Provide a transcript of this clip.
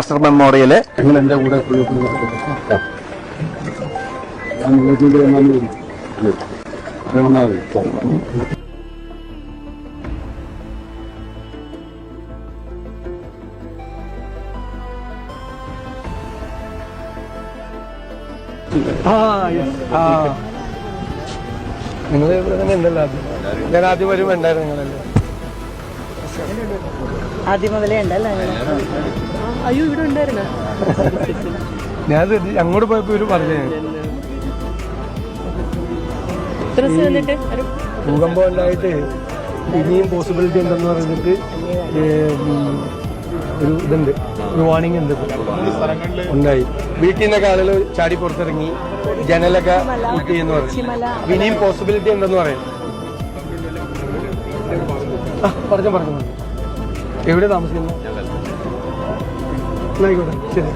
Master memorial. നിങ്ങൾ ഇവിടെ തന്നെ ഉണ്ടല്ലോ. ഞാൻ ആദ്യം വരുമ്പോ ഉണ്ടായിരുന്നു നിങ്ങളല്ലേ? ആദ്യം മുതലേ ഉണ്ടല്ലോ. അയ്യോ ഇവിടെ ഉണ്ടായിരുന്ന ഞാൻ അങ്ങോട്ട് പോയപ്പോ ഇവര് പറഞ്ഞു ഭൂകമ്പം ഉണ്ടായിട്ട് ഇനിയും പോസിബിലിറ്റി ഉണ്ടെന്ന് പറഞ്ഞിട്ട് ഒരു ഇതുണ്ട്, ഒരു വാർണിംഗ് ഉണ്ട് ഉണ്ടായി. വീട്ടിൽ നിന്നൊക്കെ ആളുകൾ ചാടി പുറത്തിറങ്ങി ജനലൊക്കെ കുത്തിയെന്ന് പറഞ്ഞു. ഇനിയും പോസിബിലിറ്റി ഉണ്ടെന്ന് പറയും. പറഞ്ഞു എവിടെ താമസിക്കുന്നു? ആയിക്കോട്ടെ, ശരി.